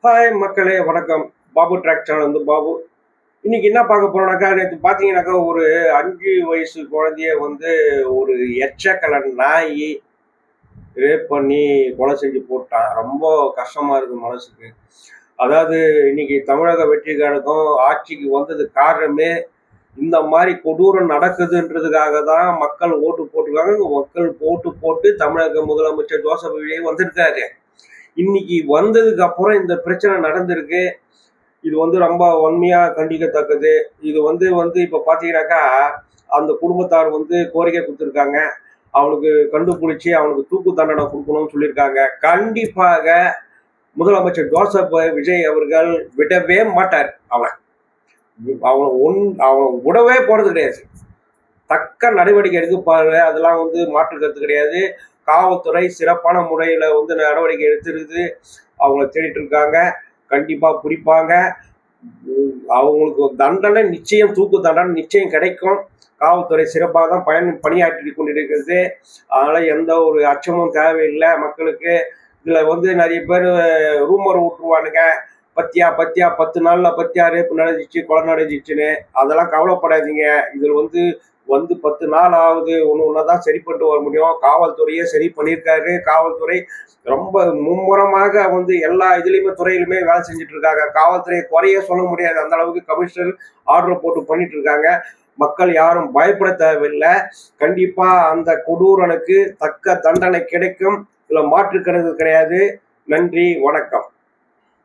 Hi மக்களே, வணக்கம். Babu track channel வந்து பாபு. இன்னைக்கு என்ன பார்க்க போறோம்னாக்கா, நேற்று பார்த்தீங்கன்னாக்கா, ஒரு 5 வயசு குழந்தைய வந்து ஒரு எச்சக்கல நாயி ரேப் பண்ணி கொலை செஞ்சு போட்டான். ரொம்ப கஷ்டமா இருக்கு மனசுக்கு. அதாவது இன்னைக்கு தமிழக வெற்றி கழகம் ஆட்சிக்கு வந்தது காரணமே இந்த மாதிரி கொடூரம் நடக்குதுன்றதுக்காக தான் மக்கள் ஓட்டு போட்டிருக்காங்க. மக்கள் ஓட்டு போட்டு தமிழக முதலமைச்சர் ஜோசப் விஜய் வந்திருக்காரு. இன்னைக்கு வந்ததுக்கு அப்புறம் இந்த பிரச்சனை நடந்திருக்கு. இது வந்து ரொம்ப வன்மையா கண்டிக்கத்தக்கது. இது வந்து வந்து இப்ப பாத்தீங்கன்னாக்கா, அந்த குடும்பத்தார் வந்து கோரிக்கை குடுத்திருக்காங்க. அவனுக்கு கண்டுபிடிச்சு அவனுக்கு தூக்கு தண்டனை குடுக்கணும்னு சொல்லியிருக்காங்க. கண்டிப்பாக முதலமைச்சர் ஜோசப் விஜய் அவர்கள் விடவே மாட்டார் அவன. அவன விடவே போறது கிடையாது. தக்க நடவடிக்கை எடுப்பாரு. அதெல்லாம் வந்து மாற்று கருத்து கிடையாது. காவல்துறை சிறப்பான முறையில வந்து நடவடிக்கை எடுத்திருக்குது. அவங்கள தேடிட்டு இருக்காங்க. கண்டிப்பா பிடிப்பாங்க. அவங்களுக்கு தண்டனை நிச்சயம், தூக்கு தண்டனை நிச்சயம் கிடைக்கும். காவல்துறை சிறப்பாக தான் பணியாற்றி கொண்டிருக்கிறது. அதனால எந்த ஒரு அச்சமும் தேவையில்லை மக்களுக்கு. இதுல வந்து நிறைய பேர் ரூமர் விட்டுருவானுங்க. பத்தியா பத்தியா 10 நாள்ல பத்தியா ரேப்பு நடந்துச்சு, கொலை நடந்துச்சுன்னு. அதெல்லாம் கவலைப்படாதீங்க. இதுல வந்து வந்து 10 நாள் ஆகுது. ஒன்று ஒன்றதான் சரி பண்ணிட்டு வர முடியும். காவல்துறையே சரி பண்ணியிருக்காரு. காவல்துறை ரொம்ப மும்முரமாக வந்து எல்லா இதுலேயுமே துறையிலுமே வேலை செஞ்சுட்டு இருக்காங்க. காவல்துறையை குறைய சொல்ல முடியாது. அந்த அளவுக்கு கமிஷனர் ஆர்டர் போட்டு பண்ணிட்டு இருக்காங்க. மக்கள் யாரும் பயப்பட தேவையில்லை. கண்டிப்பா அந்த கொடூரனுக்கு தக்க தண்டனை கிடைக்கும். இதுல மாற்று கருத்து கிடையாது. நன்றி, வணக்கம்.